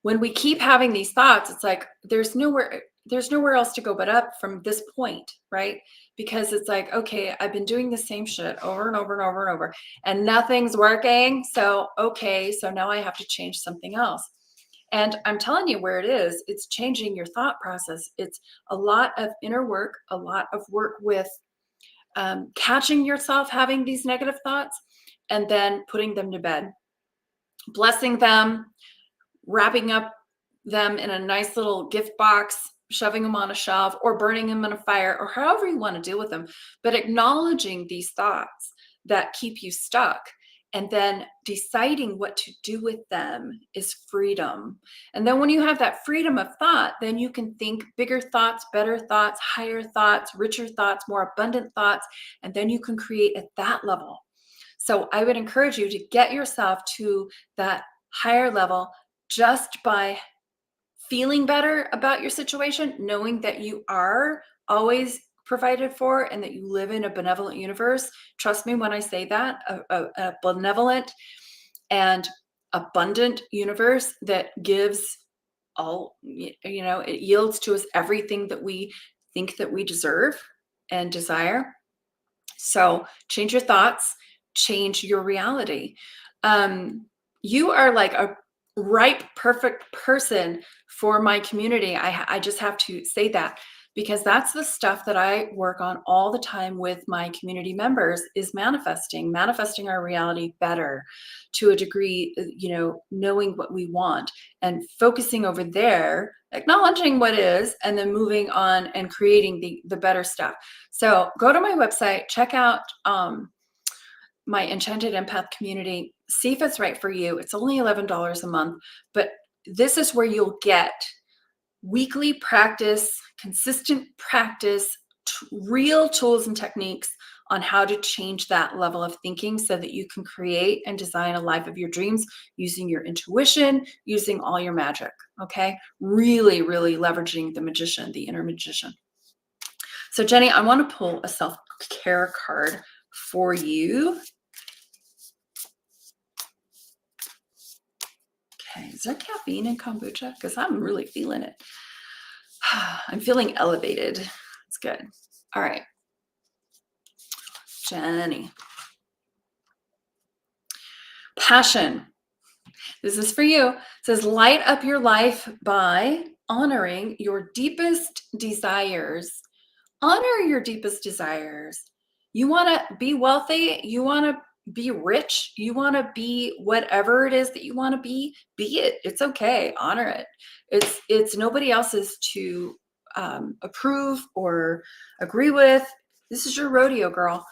when we keep having these thoughts, it's like there's nowhere else to go but up from this point, right? Because it's like, okay, I've been doing the same shit over and over and over and over, and nothing's working. So, okay, so now I have to change something else. And I'm telling you where it is. It's changing your thought process. It's a lot of inner work, a lot of work with catching yourself having these negative thoughts and then putting them to bed, blessing them, wrapping up them in a nice little gift box, shoving them on a shelf, or burning them in a fire, or however you want to deal with them. But acknowledging these thoughts that keep you stuck and then deciding what to do with them is freedom. And then when you have that freedom of thought, then you can think bigger thoughts, better thoughts, higher thoughts, richer thoughts, more abundant thoughts, and then you can create at that level. So I would encourage you to get yourself to that higher level just by feeling better about your situation, knowing that you are always provided for and that you live in a benevolent universe. Trust me when I say that, a benevolent and abundant universe that gives all, you know, it yields to us everything that we think that we deserve and desire. So change your thoughts, change your reality. You are like a ripe, perfect person for my community. I just have to say that because that's the stuff that I work on all the time with my community members is manifesting our reality better to a degree, you know, knowing what we want and focusing over there, acknowledging what is, and then moving on and creating the better stuff. So go to my website, check out my Enchanted Empath community, see if it's right for you. It's only $11 a month, but this is where you'll get weekly practice, consistent practice, real tools and techniques on how to change that level of thinking so that you can create and design a life of your dreams using your intuition, using all your magic, okay? Really, really leveraging the magician, the inner magician. So Jenny, I want to pull a self-care card for you. Okay, is there caffeine in kombucha? Because I'm really feeling it. I'm feeling elevated. It's good. All right. Jenny. Passion. This is for you. It says, light up your life by honoring your deepest desires. Honor your deepest desires. You want to be wealthy. You want to be rich. You want to be whatever it is that you want to be it. It's okay. Honor it. It's nobody else's to approve or agree with. This is your rodeo, girl.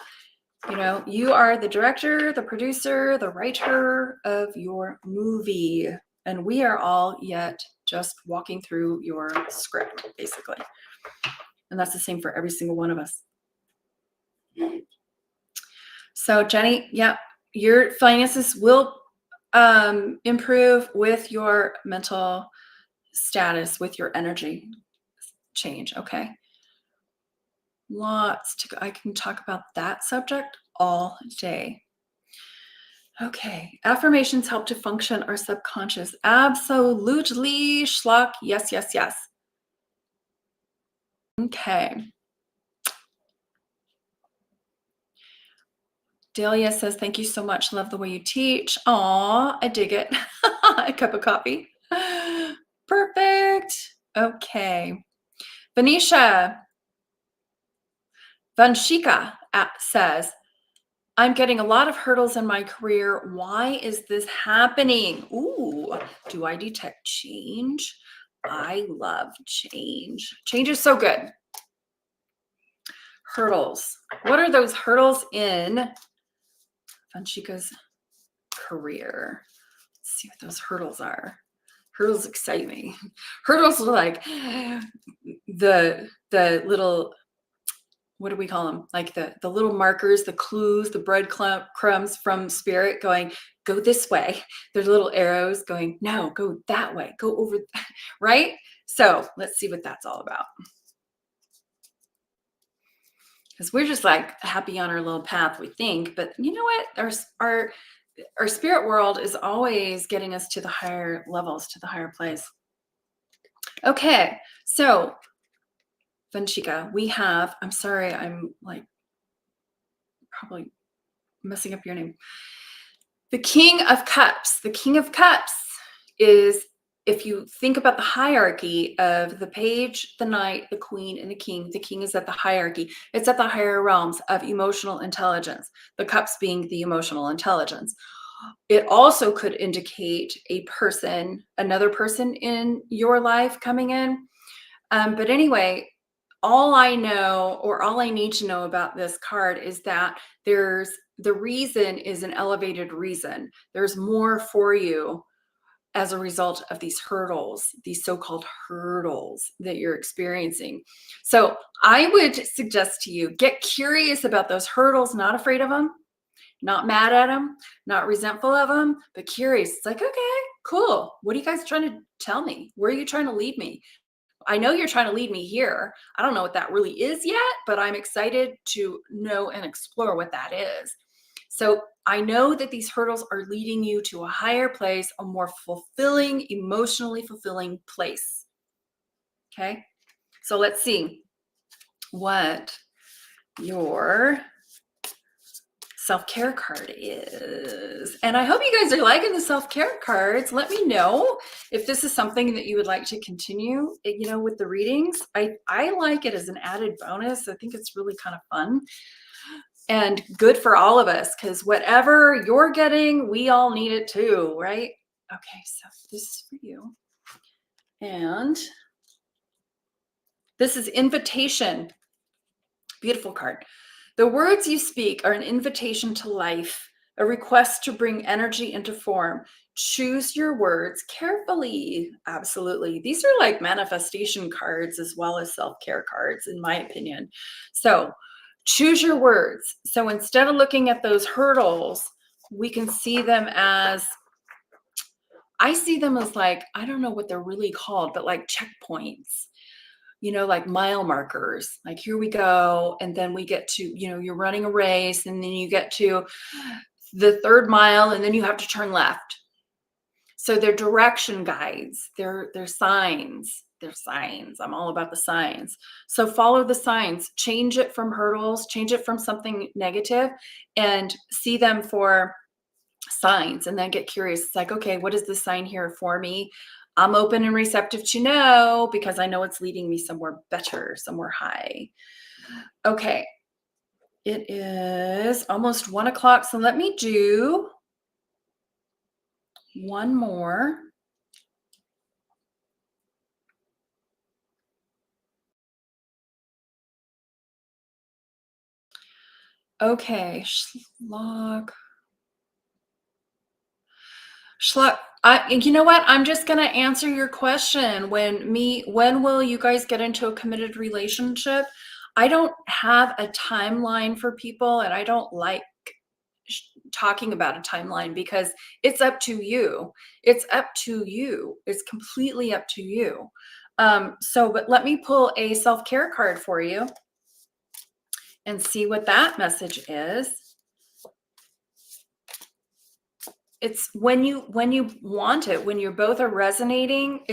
You know, you are the director, the producer, the writer of your movie. And we are all yet just walking through your script, basically. And that's the same for every single one of us. So Jenny, yeah, your finances will improve with your mental status, with your energy change, okay? I can talk about that subject all day. Okay, affirmations help to function our subconscious. Absolutely, schluck. Yes, yes, yes. Okay. Delia says, thank you so much. Love the way you teach. Aw, I dig it. A cup of coffee. Perfect. Okay. Venetia Vanshika says, I'm getting a lot of hurdles in my career. Why is this happening? Ooh, do I detect change? I love change. Change is so good. Hurdles. What are those hurdles in Vanshika's career? Let's see what those hurdles are. Hurdles excite me. Hurdles are like the little, what do we call them? Like the little markers, the clues, the breadcrumbs from spirit going, go this way. There's little arrows going, no, go that way, go over, right? So let's see what that's all about. Because we're just like happy on our little path, we think, but you know what? Our spirit world is always getting us to the higher levels, to the higher place. Okay, so Vanshika, we have, I'm sorry, I'm like probably messing up your name. The King of Cups. The King of Cups is, if you think about the hierarchy of the page, the knight, the queen, and the king is at the hierarchy. It's at the higher realms of emotional intelligence, the cups being the emotional intelligence. It also could indicate a person, another person in your life coming in. But anyway, all I know, or all I need to know about this card is that the reason is an elevated reason. There's more for you as a result of these hurdles, these so-called hurdles that you're experiencing. So I would suggest to you, get curious about those hurdles, not afraid of them, not mad at them, not resentful of them, but curious. It's like, okay, cool. What are you guys trying to tell me? Where are you trying to lead me? I know you're trying to lead me here. I don't know what that really is yet, but I'm excited to know and explore what that is. So I know that these hurdles are leading you to a higher place, a more fulfilling, emotionally fulfilling place. Okay. So let's see what your self-care card is. And I hope you guys are liking the self-care cards. Let me know if this is something that you would like to continue, you know, with the readings. I like it as an added bonus. I think it's really kind of fun and good for all of us, because whatever you're getting, we all need it too, right? Okay, so this is for you. And this is invitation. Beautiful card. The words you speak are an invitation to life, a request to bring energy into form. Choose your words carefully. Absolutely. These are like manifestation cards as well as self-care cards, in my opinion. So choose your words. So instead of looking at those hurdles, we can see them as, I see them as like, I don't know what they're really called, but like checkpoints. You know, like mile markers, like here we go. And then we get to, you know, you're running a race and then you get to the 3rd mile and then you have to turn left. So they're direction guides, they're signs, they're signs. I'm all about the signs. So follow the signs, change it from hurdles, change it from something negative and see them for signs and then get curious. It's like, okay, what is this sign here for me? I'm open and receptive to know because I know it's leading me somewhere better, somewhere high. Okay. It is almost 1 o'clock. So let me do one more. Okay. Schlock. You know what? I'm just going to answer your question. When will you guys get into a committed relationship? I don't have a timeline for people, and I don't like talking about a timeline because it's up to you. It's up to you. It's completely up to you. But let me pull a self-care card for you and see what that message is. it's when you want it, when you both are resonating,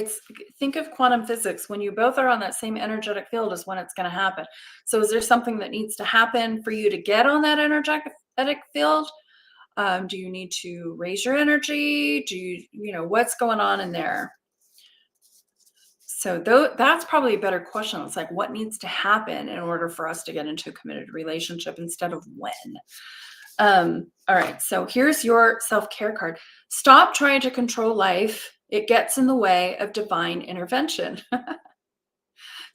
think of quantum physics. When you both are on that same energetic field is when it's going to happen. So is there something that needs to happen for you to get on that energetic field? Do you need to raise your energy? Do you know, what's going on in there? So that's probably a better question. It's like, what needs to happen in order for us to get into a committed relationship instead of when? All right, so here's your self-care card. Stop trying to control life. It gets in the way of divine intervention.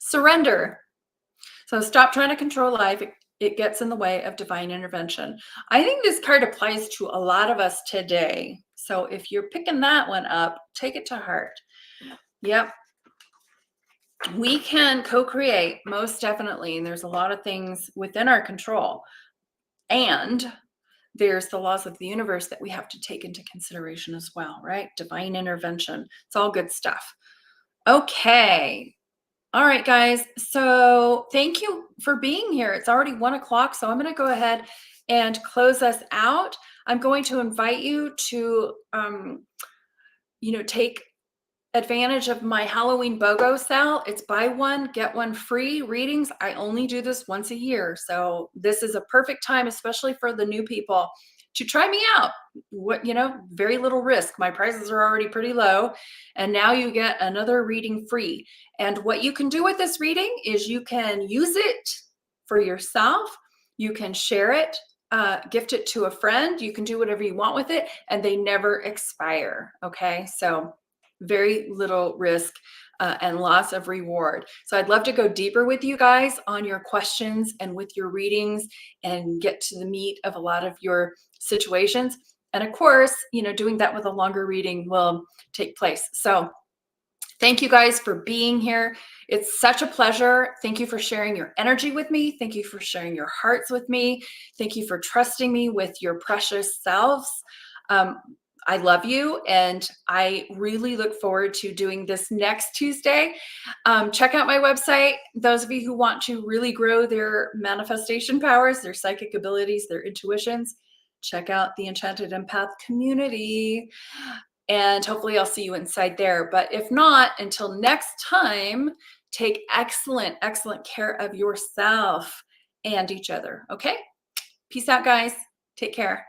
Surrender. So stop trying to control life. It gets in the way of divine intervention. I think this card applies to a lot of us today. So if you're picking that one up, take it to heart. Yep. We can co-create, most definitely. And there's a lot of things within our control. And there's the laws of the universe that we have to take into consideration as well, right? Divine intervention. It's all good stuff. Okay. All right, guys. So thank you for being here. It's already 1 o'clock, so I'm going to go ahead and close us out. I'm going to invite you to, take advantage of my Halloween BOGO sale. It's buy one, get one free readings. I only do this once a year. So this is a perfect time, especially for the new people, to try me out. Very little risk. My prices are already pretty low. And now you get another reading free. And what you can do with this reading is you can use it for yourself. You can share it, gift it to a friend. You can do whatever you want with it, and they never expire. Okay. So very little risk and lots of reward. So I'd love to go deeper with you guys on your questions and with your readings and get to the meat of a lot of your situations. And of course, doing that with a longer reading will take place. So thank you guys for being here. It's such a pleasure. Thank you for sharing your energy with me. Thank you for sharing your hearts with me. Thank you for trusting me with your precious selves. I love you, and I really look forward to doing this next Tuesday. Check out my website. Those of you who want to really grow their manifestation powers, their psychic abilities, their intuitions, check out the Enchanted Empath community, and hopefully I'll see you inside there. But if not, until next time, take excellent, excellent care of yourself and each other, okay? Peace out, guys. Take care.